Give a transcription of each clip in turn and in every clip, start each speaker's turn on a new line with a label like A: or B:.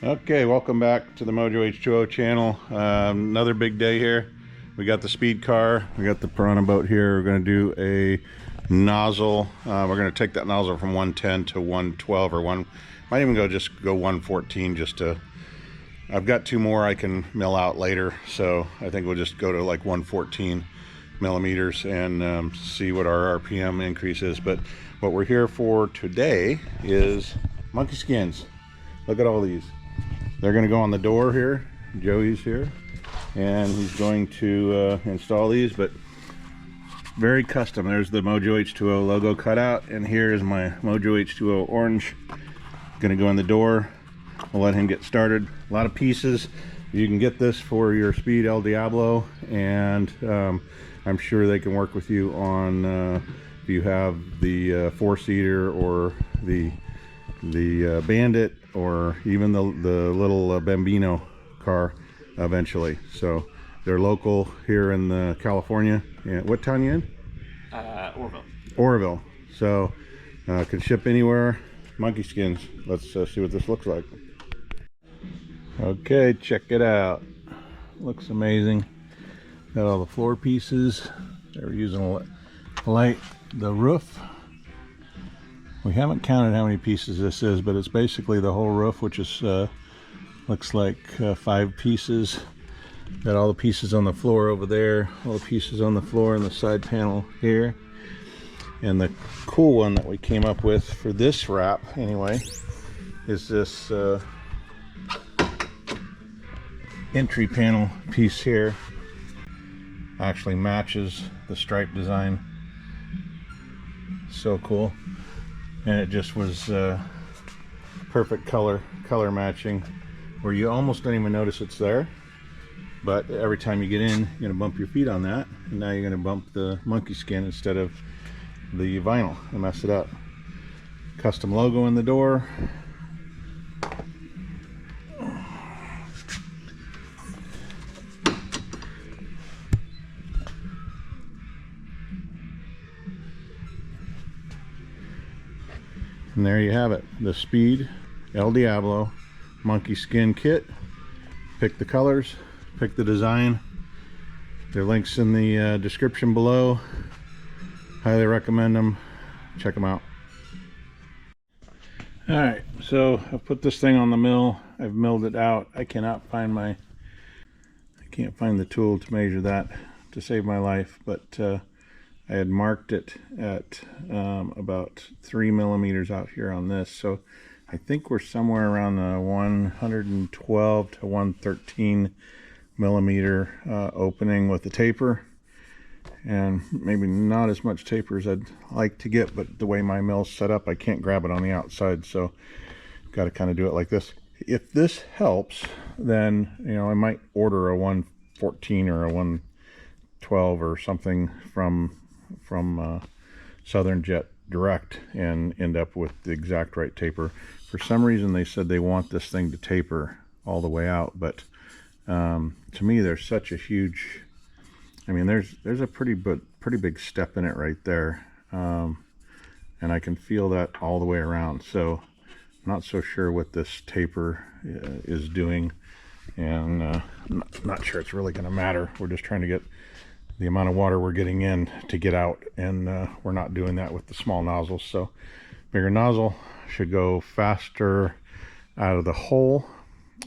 A: Okay, welcome back to the Mojo H2O channel. Another big day here. We got the speed car, we got the piranha boat here. We're going to do a nozzle. We're going to take that nozzle from 110 to 112 or might even just go 114 just to. I've got two more I can mill out later, so I think we'll just go to like 114 millimeters and see what our RPM increase is. But what we're here for today is monkey skins. Look at all these. They're going to go on the door here. Joey's here, and he's going to install these, but very custom. There's the Mojo H2O logo cut out, and here is my Mojo H2O orange. Going to go in the door. We'll let him get started. A lot of pieces. You can get this for your Speed El Diablo, and I'm sure they can work with you on if you have the four-seater or the Bandit, or even the little Bambino car eventually. So they're local here in California. And what town you in?
B: Orville.
A: Oroville. So can ship anywhere. Monkey skins. Let's see what this looks like. Okay, check it out. Looks amazing. Got all the floor pieces. They were using a light. The roof. We haven't counted how many pieces this is, but it's basically the whole roof, which is looks like 5 pieces. Got all the pieces on the floor over there, all the pieces on the floor in the side panel here. And the cool one that we came up with for this wrap, anyway, is this entry panel piece here. Actually matches the stripe design. So cool. And it just was perfect color matching, where you almost don't even notice it's there, but every time you get in, you're gonna bump your feet on that, and now you're gonna bump the monkey skin instead of the vinyl and mess it up. Custom logo in the door. And there you have it, the Speed El Diablo monkey skin kit. Pick the colors, pick the design. There are links in the description below. Highly recommend them. Check them out. Alright, so I've put this thing on the mill. I've milled it out. I can't find the tool to measure that to save my life, but I had marked it at about 3 millimeters out here on this, so I think we're somewhere around the 112 to 113 millimeter opening with the taper, and maybe not as much taper as I'd like to get, but the way my mill's set up, I can't grab it on the outside, so got to kind of do it like this. If this helps, then I might order a 114 or a 112 or something from Southern Jet direct and end up with the exact right taper. For some reason they said they want this thing to taper all the way out, but to me there's such a huge, there's a pretty big step in it right there, and I can feel that all the way around, so I'm not so sure what this taper is doing, and I'm not sure it's really going to matter. We're just trying to get the amount of water we're getting in to get out, and we're not doing that with the small nozzles. So bigger nozzle should go faster out of the hole,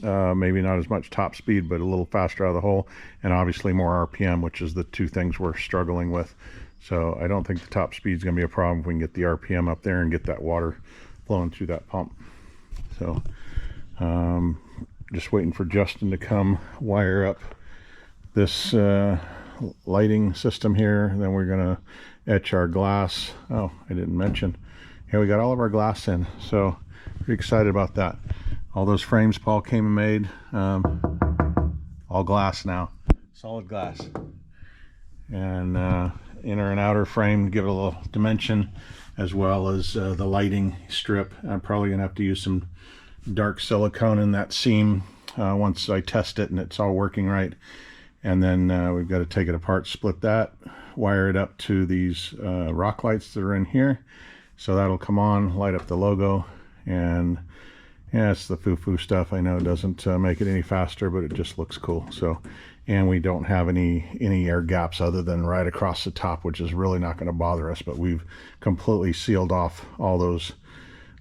A: maybe not as much top speed, but a little faster out of the hole, and obviously more RPM, which is the two things we're struggling with. So I don't think the top speed is going to be a problem if we can get the RPM up there and get that water flowing through that pump. So just waiting for Justin to come wire up this lighting system here, and then we're gonna etch our glass. Oh, I didn't mention, here we got all of our glass in, so pretty excited about that. All those frames Paul came and made, all glass now, solid glass, and inner and outer frame, give it a little dimension, as well as the lighting strip. I'm probably gonna have to use some dark silicone in that seam once I test it and it's all working right. And then we've got to take it apart, split that, wire it up to these rock lights that are in here. So that'll come on, light up the logo, and Yeah, it's the foo-foo stuff. I know it doesn't make it any faster, but it just looks cool. So, and we don't have any air gaps other than right across the top, which is really not going to bother us. But we've completely sealed off all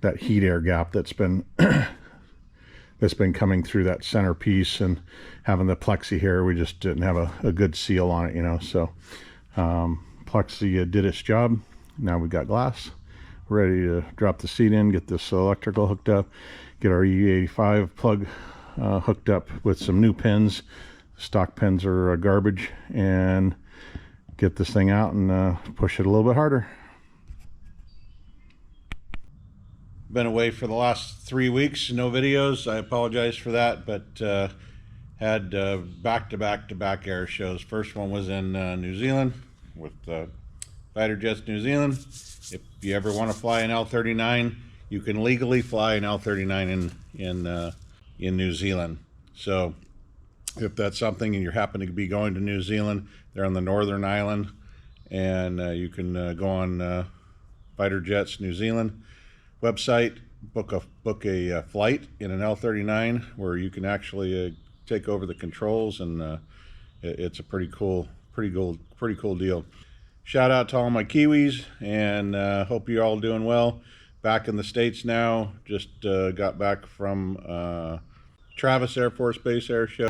A: that heat air gap that's been that's been coming through that center piece, and having the plexi here, we just didn't have a good seal on it, you know. So plexi did its job. Now we got glass. We're ready to drop the seat in, get this electrical hooked up, get our E85 plug hooked up with some new pins. Stock pins are garbage, and get this thing out and push it a little bit harder. Been away for the last 3 weeks, no videos. I apologize for that, but had back-to-back air shows. First one was in New Zealand with Fighter Jets New Zealand. If you ever want to fly an L-39, you can legally fly an L-39 in New Zealand. So if that's something and you're happening to be going to New Zealand, they're on the Northern Island, and you can go on Fighter Jets New Zealand website, book a flight in an L-39 where you can actually take over the controls, and it's a pretty cool deal. Shout out to all my Kiwis, and hope you're all doing well. Back in the States now. Just got back from Travis Air Force Base Air Show.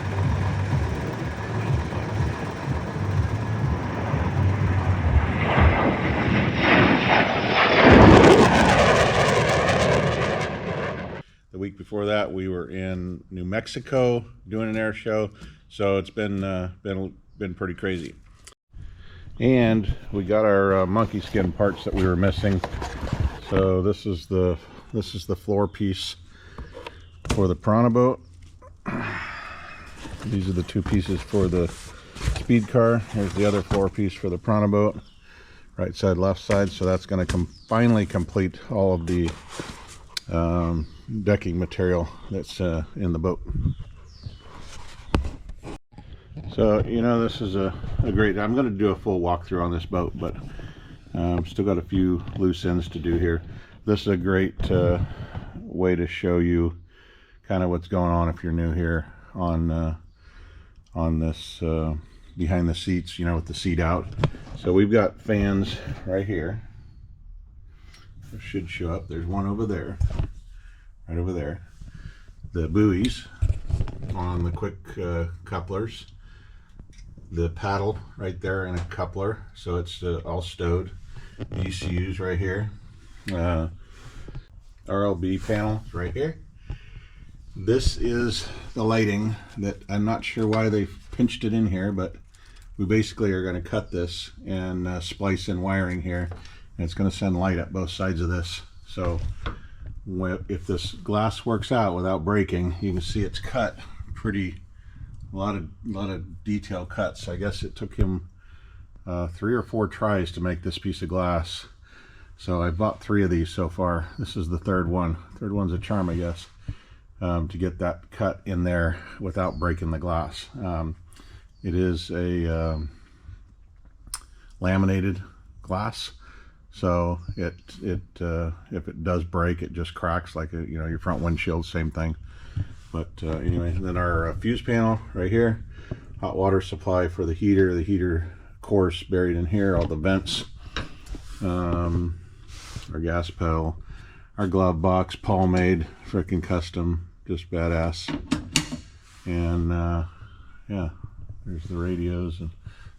A: The week before that, we were in New Mexico doing an air show, so it's been pretty crazy. And we got our monkey skin parts that we were missing. So this is the floor piece for the Piranha boat. These are the two pieces for the speed car. Here's the other floor piece for the Piranha boat. Right side, left side. So that's going to finally complete all of the decking material that's in the boat. So, you know, this is a great, I'm going to do a full walkthrough on this boat, but still got a few loose ends to do here. This is a great way to show you kind of what's going on if you're new here on this behind the seats, you know, with the seat out. So we've got fans right here. It should show up. There's one over there, right over there. The buoys on the quick couplers. The paddle right there in a coupler, so it's all stowed. ECUs right here. RLB panel right here. This is the lighting that I'm not sure why they pinched it in here, but we basically are going to cut this and splice in wiring here, and it's going to send light up both sides of this. So if this glass works out without breaking, you can see it's cut pretty. A lot of detail cuts. I guess it took him 3 or 4 tries to make this piece of glass. So I bought 3 of these so far. This is the third one. Third one's a charm, I guess, to get that cut in there without breaking the glass. It is a laminated glass, so if it does break, it just cracks like your front windshield, same thing. But anyway, then our fuse panel right here, hot water supply for the heater course buried in here, all the vents, our gas pedal, our glove box, Paul made, freaking custom, just badass. And yeah, there's the radios and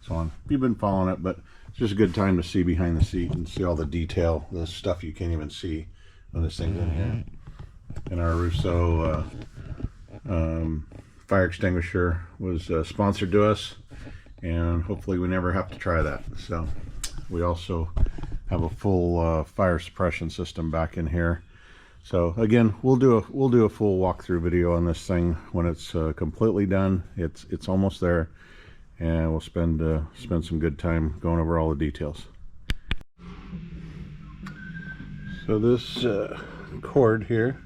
A: so on. You've been following it, but it's just a good time to see behind the seat and see all the detail, the stuff you can't even see when this thing's in here. And our Rousseau fire extinguisher was sponsored to us, and hopefully we never have to try that. So we also have a full fire suppression system back in here. So again, we'll do a full walkthrough video on this thing when it's completely done. It's almost there, and we'll spend some good time going over all the details. So this cord here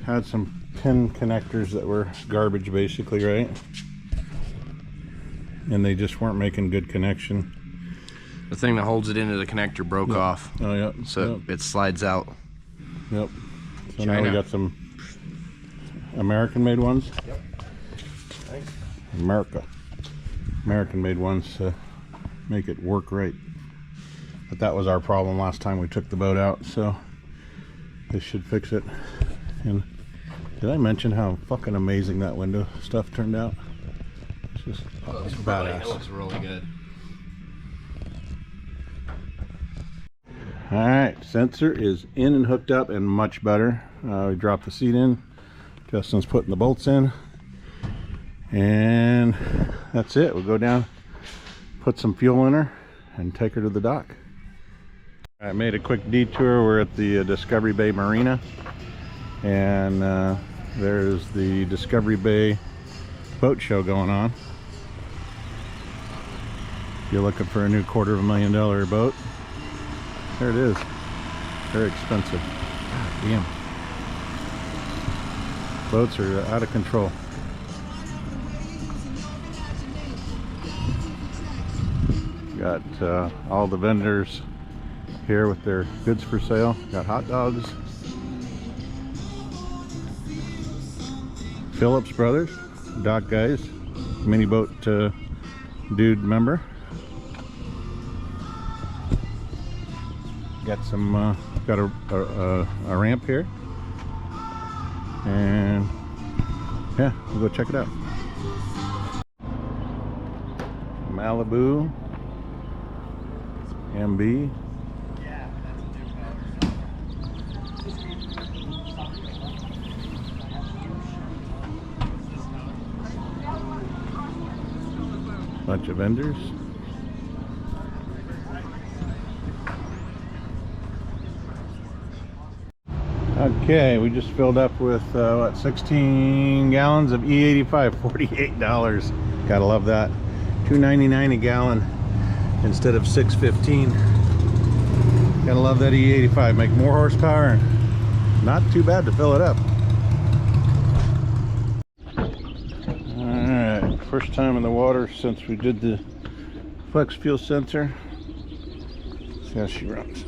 A: had some pin connectors that were garbage, basically, right? And they just weren't making good connection.
B: The thing that holds it into the connector broke off.
A: Oh, yeah.
B: So it slides out.
A: Yep. So now we got some American-made ones.
B: Yep. Thanks.
A: American-made ones to make it work right. But that was our problem last time we took the boat out, so this should fix it. And did I mention how fucking amazing that window stuff turned out? It's just it's badass.
B: It looks really good.
A: Alright, sensor is in and hooked up and much better. We dropped the seat in. Justin's putting the bolts in. And that's it. We'll go down, put some fuel in her, and take her to the dock. I made a quick detour. We're at the Discovery Bay Marina. And there's the Discovery Bay boat show going on. If you're looking for a new $250,000 boat, there it is. Very expensive. God damn. Boats are out of control. Got all the vendors here with their goods for sale. Got hot dogs. Phillips Brothers, dock guys, mini boat dude member. Got some got a ramp here, and yeah, we'll go check it out. Malibu MB. Bunch of vendors. Okay, we just filled up with what, 16 gallons of E85, $48. Gotta love that. $2.99 a gallon instead of $6.15. Gotta love that E85. Make more horsepower and not too bad to fill it up. Alright, first time in the water since we did the flex fuel sensor. Let's see how she runs.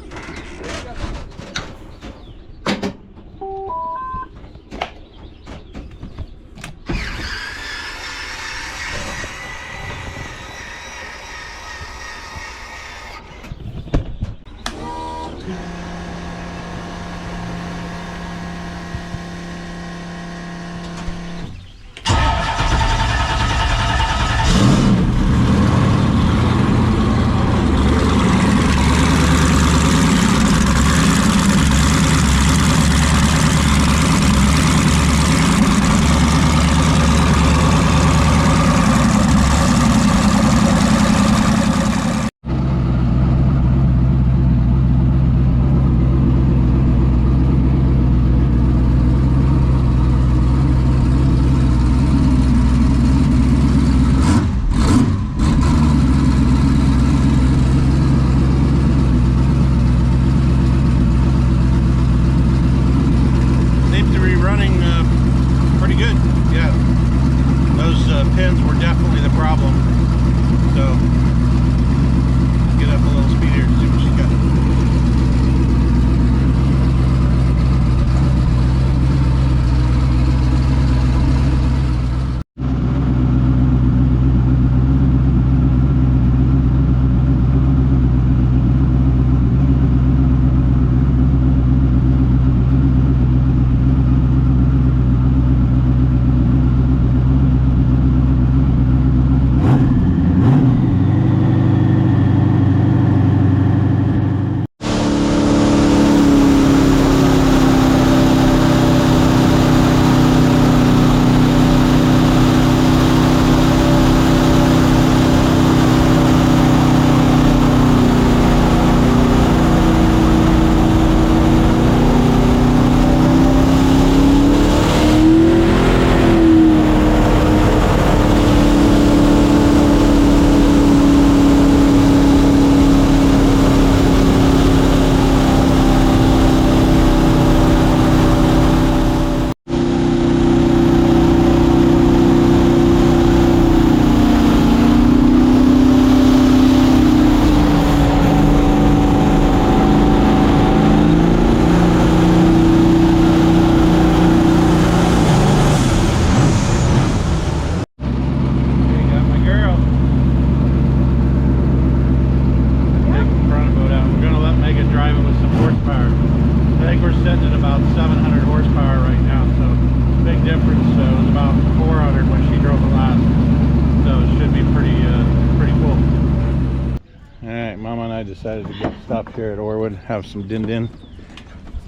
A: decided to get stopped here at Orwood, have some din-din.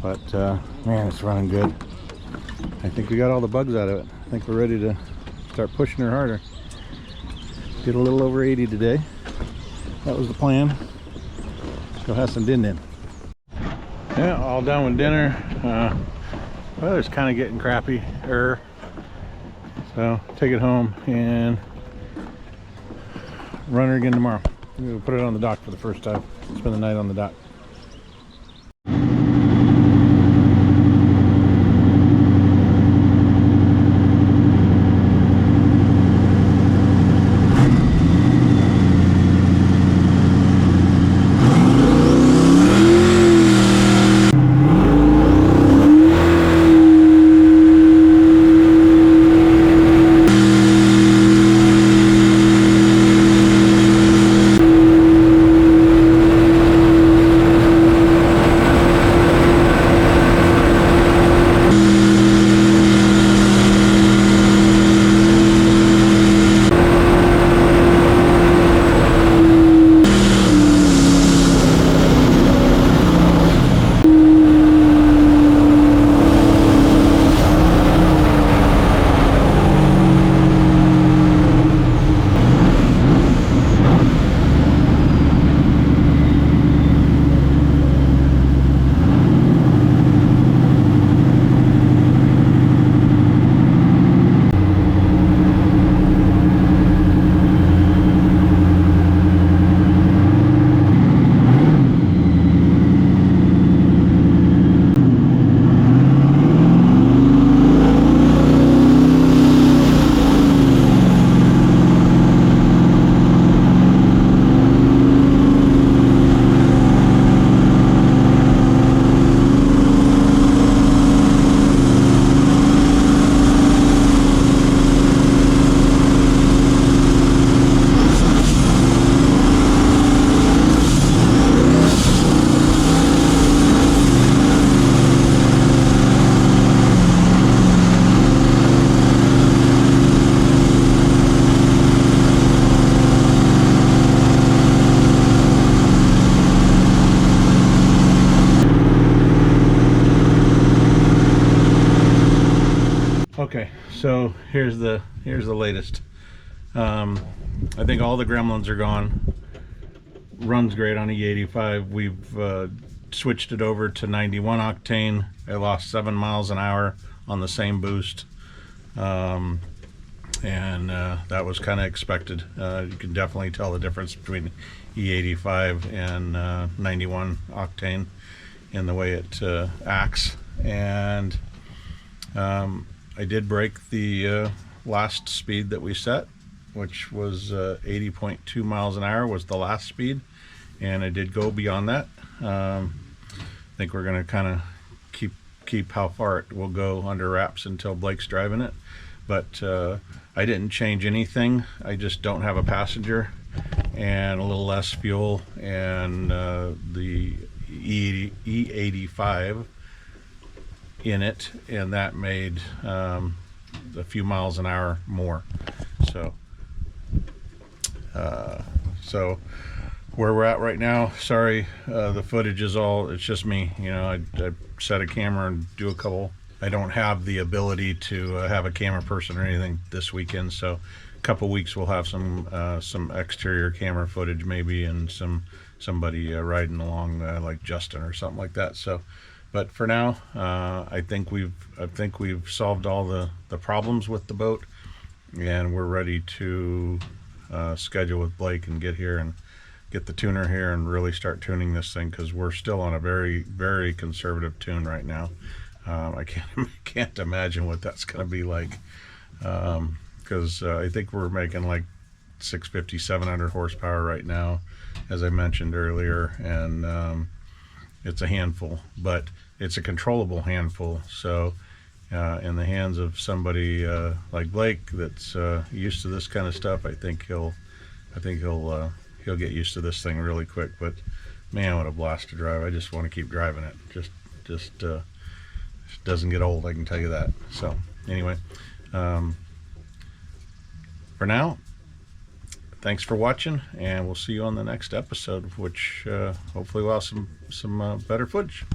A: But man, it's running good. I think we got all the bugs out of it. I think we're ready to start pushing her harder. Did a little over 80 today. That was the plan. Go have some din-din. Yeah, all done with dinner. Weather's kind of getting crappy. So take it home and run her again tomorrow. We'll put it on the dock for the first time. Spend the night on the dock. Okay, so here's the latest. I think all the gremlins are gone. Runs great on E85. We've switched it over to 91 octane. I lost 7 miles an hour on the same boost, and that was kind of expected. You can definitely tell the difference between E85 and 91 octane in the way it acts. And I did break the last speed that we set, which was 80.2 miles an hour was the last speed, and I did go beyond that. I think we're going to kind of keep how far it will go under wraps until Blake's driving it. But I didn't change anything. I just don't have a passenger and a little less fuel, and the E85 in it, and that made a few miles an hour more. So where we're at right now, sorry, the footage is all, it's just me, you know. I set a camera and do a couple. I don't have the ability to have a camera person or anything this weekend, so a couple weeks we'll have some exterior camera footage maybe, and somebody riding along like Justin or something like that. So but for now, I think we've solved all the problems with the boat, and we're ready to schedule with Blake and get here and get the tuner here and really start tuning this thing, because we're still on a very, very conservative tune right now. I can't imagine what that's going to be like, because I think we're making like 650, 700 horsepower right now, as I mentioned earlier, and it's a handful, but it's a controllable handful. So in the hands of somebody like Blake that's used to this kind of stuff, I think he'll get used to this thing really quick. But man, what a blast to drive. I just want to keep driving it. Just doesn't get old, I can tell you that. So anyway, for now, thanks for watching, and we'll see you on the next episode, which hopefully we'll have some better footage.